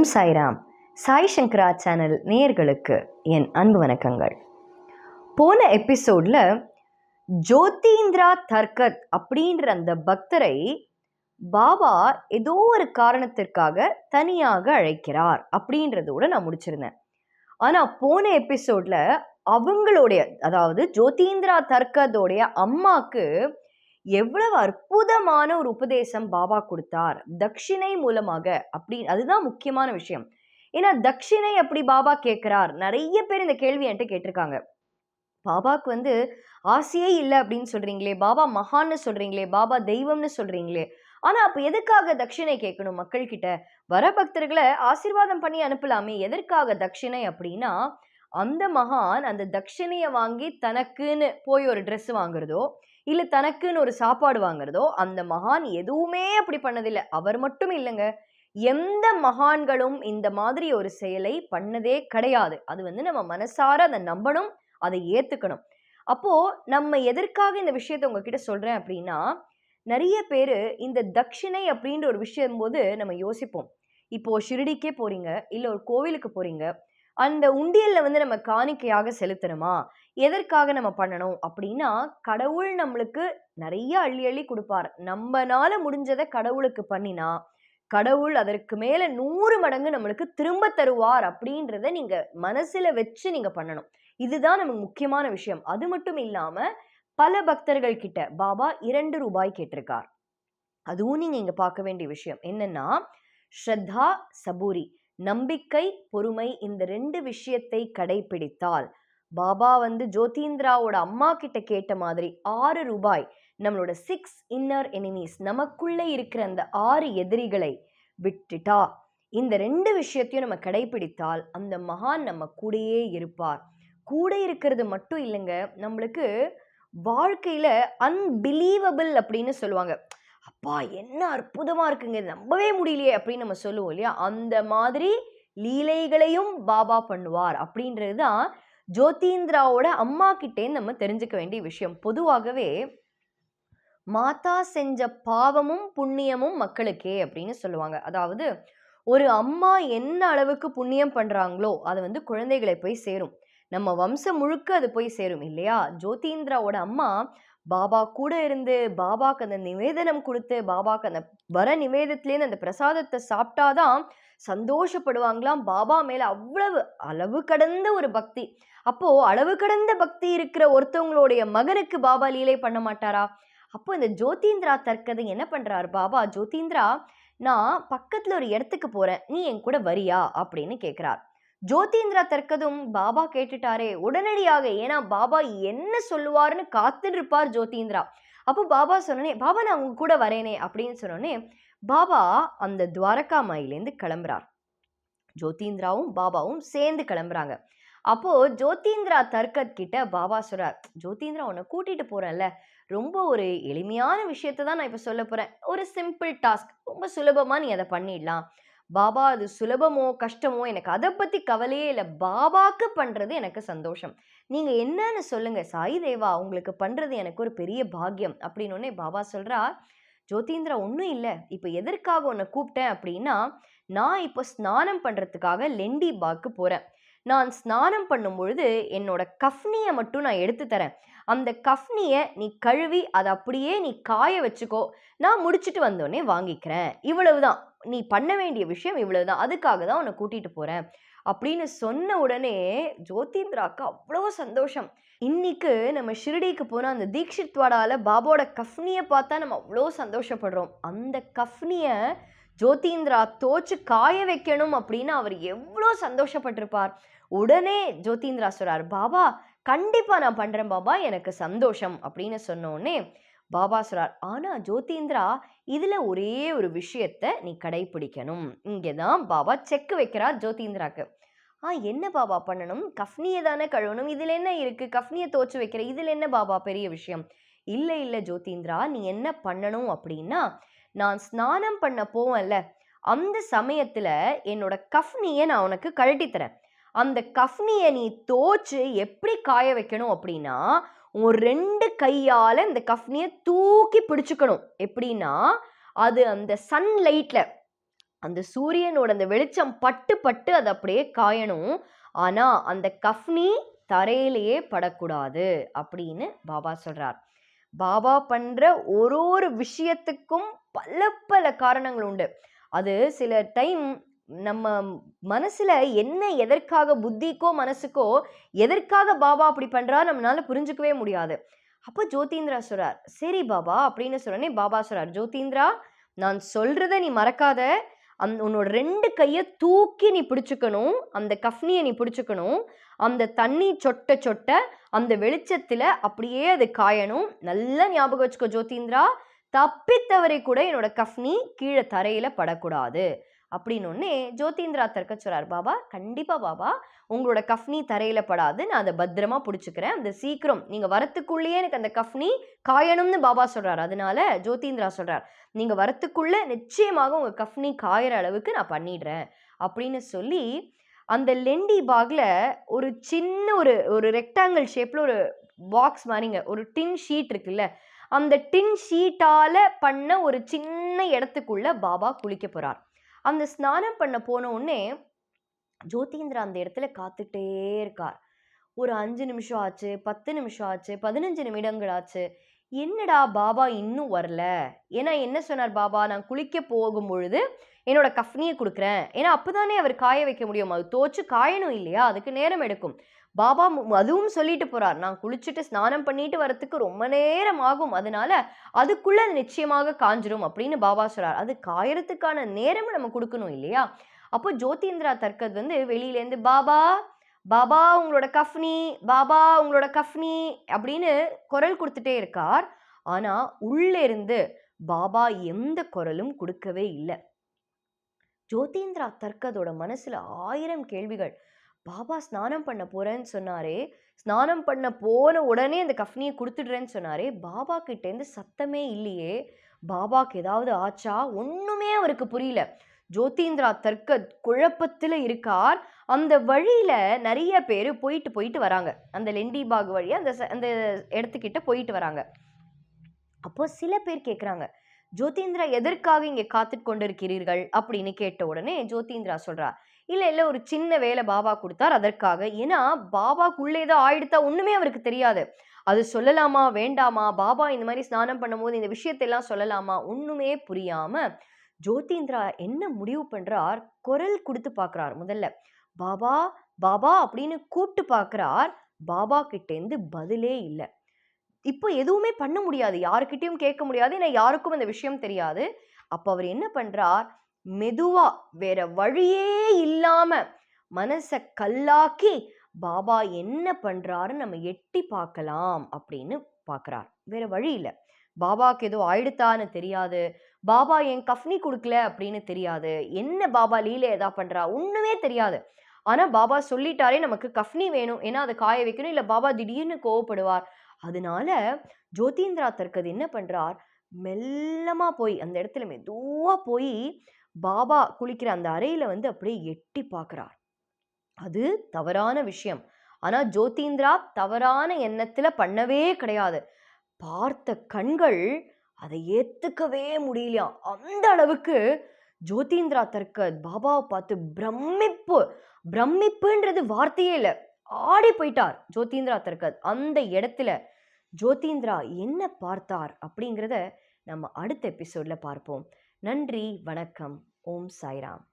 ஓம் சாய்ராம். சாய் சங்கரா channel நேயர்களுக்கு என் அன்பு வணக்கங்கள். போன எபிசோட்ல ஜோதீந்திரா தர்கத் அப்படின்ற அந்த பக்தரை பாபா ஏதோ ஒரு காரணத்திற்காக தனியாக அழைக்கிறார் அப்படின்றதோட நான் முடிச்சிருந்தேன். ஆனா போன எபிசோட்ல அவங்களுடைய, அதாவது ஜோதீந்திரா தர்கதோடைய அம்மாக்கு எவ்வளவு அற்புதமான ஒரு உபதேசம் பாபா கொடுத்தார் தட்சிணை மூலமாக. அதுதான் முக்கியமான விஷயம். ஏன்னா தட்சிணை அப்படி பாபா கேட்கிறார். நிறைய பேர் இந்த கேள்வி என்கிட்ட கேட்டிருக்காங்க. பாபாக்கு ஆசையே இல்லை அப்படின்னு சொல்றீங்களே, பாபா மகான்னு சொல்றீங்களே, பாபா தெய்வம்னு சொல்றீங்களே, ஆனா அப்ப எதுக்காக தட்சிணை கேட்கணும்? மக்கள் கிட்ட வர பக்தர்களை ஆசீர்வாதம் பண்ணி அனுப்பலாமே, எதற்காக தட்சிணை அப்படின்னா, அந்த மகான் அந்த தட்சிணையை வாங்கி தனக்குன்னு போய் ஒரு ட்ரெஸ் வாங்குறதோ இல்ல தனக்குன்னு ஒரு சாப்பாடு வாங்குறதோ, அந்த மகான் எதுவுமே அப்படி பண்ணதில்லை. அவர் மட்டும் இல்லைங்க, எந்த மகான்களும் இந்த மாதிரி ஒரு செயலை பண்ணதே கிடையாது. அது நம்ம மனசார அதை நம்பணும், அதை ஏத்துக்கணும். அப்போ நம்ம எதற்காக இந்த விஷயத்தை உங்ககிட்ட சொல்றேன் அப்படின்னா, நிறைய பேரு இந்த தட்சிணை அப்படின்ற ஒரு விஷயம் போது நம்ம யோசிப்போம். இப்போ ஷிரடிக்கே போறீங்க, இல்ல ஒரு கோவிலுக்கு போறீங்க, அந்த உண்டியல்ல நம்ம காணிக்கையாக செலுத்தணுமா, எதற்காக நம்ம பண்ணணும் அப்படின்னா, கடவுள் நம்மளுக்கு நிறைய அள்ளி அள்ளி கொடுப்பார். நம்மனால முடிஞ்சதை கடவுளுக்கு பண்ணினா கடவுள் அதற்கு மேல 100 மடங்கு நம்மளுக்கு திரும்ப தருவார் அப்படின்றத நீங்க மனசுல வச்சு நீங்க பண்ணணும். இதுதான் நமக்கு முக்கியமான விஷயம். அது மட்டும் இல்லாம பல பக்தர்கள் கிட்ட பாபா 2 ரூபாய் கேட்டிருக்கார். அதுவும் நீங்க இங்க பார்க்க வேண்டிய விஷயம் என்னன்னா, ஸ்ரத்தா சபூரி, நம்பிக்கை பொறுமை, இந்த 2 விஷயத்தை கடைபிடித்தால் பாபா ஜோதீந்திராவோட அம்மா கிட்ட கேட்ட மாதிரி 6 ரூபாய், நம்மளோட 6 இன்னர் எனிமீஸ், நமக்குள்ள இருக்கிற அந்த 6 எதிரிகளை விட்டுட்டா, இந்த 2 விஷயத்தையும் நம்ம கடைபிடித்தால் அந்த மகான் நம்ம கூடயே இருப்பார். கூட இருக்கிறது மட்டும் இல்லைங்க, நம்மளுக்கு வாழ்க்கையில அன்பிலீவபிள் அப்படின்னு சொல்லுவாங்க. அப்பா என்ன அற்புதமா இருக்குங்க, நம்பவே முடியலையே அப்படின்னு நம்ம சொல்லுவோம் இல்லையா, அந்த மாதிரி லீலைகளையும் பாபா பண்ணுவார் அப்படின்றதுதான் ஜோதீந்திராவோட அம்மா கிட்டே நம்ம தெரிஞ்சுக்க வேண்டிய விஷயம். பொதுவாகவே மாதா செஞ்ச பாவமும் புண்ணியமும் மக்களுக்கே அப்படின்னு சொல்லுவாங்க. அதாவது ஒரு அம்மா என்ன அளவுக்கு புண்ணியம் பண்றாங்களோ அது குழந்தைகளை போய் சேரும், நம்ம வம்சம் முழுக்க அது போய் சேரும் இல்லையா. ஜோதீந்திராவோட அம்மா பாபா கூட இருந்து பாபாக்கு அந்த நிவேதனம் கொடுத்து, பாபாக்கு அந்த வர நிவேதத்திலேருந்து அந்த பிரசாதத்தை சாப்பிட்டாதான் சந்தோஷப்படுவாங்களாம். பாபா மேல அவ்வளவு அளவு கடந்த ஒரு பக்தி. அப்போ அளவு கடந்த பக்தி இருக்கிற ஒருத்தவங்களுடைய மகனுக்கு பாபா லீலை பண்ண மாட்டாரா? அப்போ இந்த ஜோதீந்திரா தர்கதை என்ன பண்றாரு பாபா, ஜோதீந்திரா நான் பக்கத்துல ஒரு இடத்துக்கு போறேன், நீ என் கூட வரியா அப்படின்னு கேட்கிறார். ஜோதீந்திரா தர்கதும் பாபா கேட்டுட்டாரே உடனடியாக, ஏன்னா பாபா என்ன சொல்லுவாருன்னு காத்துட்டு இருப்பார் ஜோதீந்திரா. அப்போ பாபா சொன்னனே, பாபா நான் உங்க கூட வரேனே அப்படின்னு சொன்னோன்னே பாபா அந்த துவாரகா மாயிலேருந்து கிளம்புறார். ஜோதீந்திராவும் பாபாவும் சேர்ந்து கிளம்புறாங்க. அப்போ ஜோதீந்திரா தர்கத் கிட்ட பாபா சொல்றார், ஜோதீந்திரா உன்னை கூட்டிட்டு போறேன்ல, ரொம்ப ஒரு எளிமையான விஷயத்தை தான் நான் இப்ப சொல்ல போறேன், ஒரு சிம்பிள் டாஸ்க், ரொம்ப சுலபமா நீ அதை பண்ணிடலாம். பாபா அது சுலபமோ கஷ்டமோ எனக்கு அதை பத்தி கவலையே இல்லை, பாபாக்கு பண்றது எனக்கு சந்தோஷம், நீங்க என்னன்னு சொல்லுங்க சாய் தேவா, உங்களுக்கு பண்றது எனக்கு ஒரு பெரிய பாக்கியம் அப்படின்னு பாபா சொல்றார். ஜோதீந்திரா ஒன்றும் இல்லை, இப்போ எதற்காக உன்னை கூப்பிட்டேன் அப்படின்னா, நான் இப்போ ஸ்நானம் பண்ணுறதுக்காக லெண்டி பாக்கு போகிறேன். நான் ஸ்நானம் பண்ணும் பொழுது என்னோட கஃப்னியை மட்டும் நான் எடுத்து தரேன், அந்த கஃப்னியை நீ கழுவி அதை அப்படியே நீ காய வச்சுக்கோ, நான் முடிச்சுட்டு வந்தோடனே வாங்கிக்கிறேன், இவ்வளவுதான் நீ பண்ண வேண்டிய விஷயம், இவ்வளவுதான், அதுக்காக தான் உன்னை கூட்டிட்டு போறேன் அப்படின்னு சொன்ன உடனே ஜோதீந்திராக்கு அவ்வளோ சந்தோஷம். இன்னைக்கு நம்ம ஷிரடிக்கு போனால் அந்த தீக்ஷித் வாடால பாபாவோட கஃப்னியை பார்த்தா நம்ம அவ்வளோ சந்தோஷப்படுறோம். அந்த கஃப்னியை ஜோதீந்திரா தோச்சு காய வைக்கணும் அப்படின்னு அவர் எவ்வளோ சந்தோஷப்பட்டிருப்பார். உடனே ஜோதீந்திரா சொல்றார், பாபா கண்டிப்பா நான் பண்றேன் பாபா, எனக்கு சந்தோஷம் அப்படின்னு சொன்னோடனே பாபா சொல்றார், ஆனா ஜோதீந்திரா இதுல ஒரே ஒரு விஷயத்த நீ கடைபிடிக்கணும். இங்கதான் பாபா செக் வைக்கிறார் ஜோதீந்திராக்கு. என்ன பாபா பண்ணணும், கஃப்னியை தானே கழுவணும், இதுல என்ன இருக்கு, கஃப்னியை தோச்சு வைக்கிற இதுல என்ன பாபா பெரிய விஷயம். இல்லை இல்லை ஜோதீந்திரா, நீ என்ன பண்ணணும் அப்படின்னா, நான் ஸ்நானம் பண்ண போவேன்ல அந்த சமயத்துல என்னோட கஃப்னியை நான் உனக்கு கழட்டித்தரேன், அந்த கஃப்னியை நீ தோச்சு எப்படி காய வைக்கணும் அப்படின்னா, உன் 2 கையால இந்த கஃப்னியை தூக்கி பிடிச்சுக்கணும். எப்படின்னா, அது அந்த சன்லைட்ல அந்த சூரியனோட அந்த வெளிச்சம் பட்டு பட்டு அது அப்படியே காயணும். ஆனா அந்த கஃப்னி தரையிலேயே படக்கூடாது அப்படின்னு பாபா சொல்றார். பாபா பண்ற ஒரு விஷயத்துக்கும் பல பல காரணங்கள் உண்டு. அது சில டைம் நம்ம மனசுல என்ன, எதற்காக, புத்திக்கோ மனசுக்கோ எதற்காக பாபா அப்படி பண்றாரு நம்மளால புரிஞ்சுக்கவே முடியாது. அப்ப ஜோதிந்திரா சொல்றார், சரி பாபா அப்படின்னு சொன்னோடனே பாபா சொல்றார், ஜோதிந்திரா நான் சொல்றத நீ மறக்காத, உன்னோட 2 கைய தூக்கி நீ பிடிச்சுக்கணும், அந்த கஃப்னியை நீ பிடிச்சுக்கணும், அந்த தண்ணி சொட்ட சொட்ட அந்த வெளிச்சத்துல அப்படியே அது காயணும். நல்லா ஞாபகம் வச்சுக்கோ ஜோதிந்திரா, தப்பித்தவரை கூட என்னோட கஃப்னி கீழே தரையில படக்கூடாது அப்படின்னு ஜோதிந்திரா தர்க்க சொல்றார். பாபா கண்டிப்பா பாபா, உங்களோட கஃப்னி தரையில படாது, நான் அதை பத்திரமா பிடிச்சுக்கிறேன், அந்த சீக்கிரம் நீங்க வரத்துக்குள்ளேயே எனக்கு அந்த கஃப்னி காயணும்னு பாபா சொல்றார். அதனால ஜோதிந்திரா சொல்றார், நீங்க வரத்துக்குள்ள நிச்சயமாக உங்க கஃப்னி காயற அளவுக்கு நான் பண்ணிடுறேன் அப்படின்னு சொல்லி அந்த லெண்டி பாக்ல ஒரு சின்ன ஒரு ரெக்டாங்கிள் ஷேப்ல ஒரு பாக்ஸ் மாதிரிங்க, ஒரு டின் ஷீட் இருக்குல்ல, அந்த டின் ஷீட்டால பண்ண ஒரு சின்ன இடத்துக்குள்ள பாபா குளிக்க போறார். அந்த ஸ்நானம் பண்ண போன உடனே ஜோதிந்திரா அந்த இடத்துல காத்துட்டே இருக்கார். ஒரு 5 நிமிஷம் ஆச்சு, 10 நிமிஷம் ஆச்சு, 15 நிமிடங்கள் ஆச்சு. என்னடா பாபா இன்னும் வரல? ஏன்னா என்ன சொன்னார் பாபா, நான் குளிக்க போகும் பொழுது என்னோட கஃப்னியை கொடுக்குறேன், ஏன்னா அப்பதானே அவர் காய வைக்க முடியும், அது தோச்சு காயணும் இல்லையா, அதுக்கு நேரம் எடுக்கும். பாபா அதுவும் சொல்லிட்டு போறார், நான் குளிச்சுட்டு ஸ்நானம் பண்ணிட்டு வரத்துக்கு ரொம்ப நேரம் ஆகும், அதனால அதுக்குள்ள நிச்சயமாக காஞ்சிரும் அப்படின்னு பாபா சொல்றார். அது காயறதுக்கான நேரம் நம்ம கொடுக்கணும் இல்லையா. அப்போ ஜோதிந்திரா தர்கத் வெளியிலேருந்து பாபா பாபா உங்களோட கஃப்னி, பாபா உங்களோட கஃப்னி அப்படின்னு குரல் கொடுத்துட்டே இருக்கார். ஆனா உள்ள இருந்து பாபா எந்த குரலும் கொடுக்கவே இல்லை. ஜோதிந்திரா தர்கதோட மனசுல 1000 கேள்விகள். பாபா ஸ்நானம் பண்ண போறேன்னு சொன்னாரே, ஸ்நானம் பண்ண போன உடனே அந்த கஃப்னியை கொடுத்துடுறேன்னு சொன்னாரே, பாபா கிட்ட இருந்து சத்தமே இல்லையே, பாபாக்கு ஏதாவது ஆச்சா, ஒண்ணுமே அவருக்கு புரியல. ஜோதிந்திரா தர்கத் குழப்பத்துல இருக்கார். அந்த வழியில நிறைய பேர் போயிட்டு போயிட்டு வராங்க, அந்த லெண்டிபாக் வழியா அந்த இடத்துக்கிட்ட போயிட்டு வராங்க. அப்போ சில பேர் கேட்குறாங்க, ஜோதிந்திரா எதற்காக இங்கே காத்துட்டு கொண்டிருக்கிறீர்கள் அப்படின்னு கேட்ட உடனே ஜோதிந்திரா சொல்றார், இல்லை இல்லை ஒரு சின்ன வேலை பாபா கொடுத்தார் அதற்காக. ஏன்னா பாபாக்குள்ளே ஏதோ ஆயிடுத்தா ஒண்ணுமே அவருக்கு தெரியாது, அது சொல்லலாமா வேண்டாமா, பாபா இந்த மாதிரி ஸ்நானம் பண்ணும்போது இந்த விஷயத்தெல்லாம் சொல்லலாமா, ஒண்ணுமே புரியாம ஜோதிந்திரா என்ன முடிவு பண்றார், குரல் கொடுத்து பார்க்கிறார். முதல்ல பாபா பாபா அப்படின்னு கூப்பிட்டு பார்க்கிறார். பாபா கிட்டேருந்து பதிலே இல்லை. இப்போ எதுவுமே பண்ண முடியாது, யாருக்கிட்டையும் கேட்க முடியாது, ஏன்னா யாருக்கும் அந்த விஷயம் தெரியாது. அப்ப அவர் என்ன பண்றார், மெதுவா வேற வழியே இல்லாம மனசை கல்லாக்கி பாபா என்ன பண்றாருன்னு நம்ம எட்டி பார்க்கலாம் அப்படின்னு பார்க்கிறார். வேற வழி இல்லை, பாபாக்கு ஏதோ ஆயிடுத்தான்னு தெரியாது, பாபா என் கஃப்னி கொடுக்கல அப்படின்னு தெரியாது, என்ன பாபா லீலை ஏதா பண்றா ஒண்ணுமே தெரியாது. ஆனா பாபா சொல்லிட்டாரே நமக்கு கஃப்னி வேணும், ஏன்னா அதை காய வைக்கணும், இல்ல பாபா திடீர்னு கோவப்படுவார். அதனால ஜோதிந்திரா தர்கத் என்ன பண்றார், மெல்லமா போய் அந்த இடத்துல மெதுவா போய் பாபா குளிக்கிற அந்த அறையில அப்படியே எட்டி பார்க்கிறார். அது தவறான விஷயம், ஆனா ஜோதிந்திரா தவறான எண்ணத்துல பண்ணவே கிடையாது. பார்த்த கண்கள் அதை ஏத்துக்கவே முடியலையா, அந்த அளவுக்கு ஜோதிந்திரா தர்கத் பாபாவை பார்த்து பிரமிப்புன்றது வார்த்தையே இல்லை, ஆடி போயிட்டார் ஜோதிந்திரா தர்கத். அந்த இடத்துல ஜோதிந்திரா என்ன பார்த்தார் அப்படிங்கிறத நம்ம அடுத்த எபிசோட்ல பார்ப்போம். நன்றி, வணக்கம், ஓம் சாய்ராம்.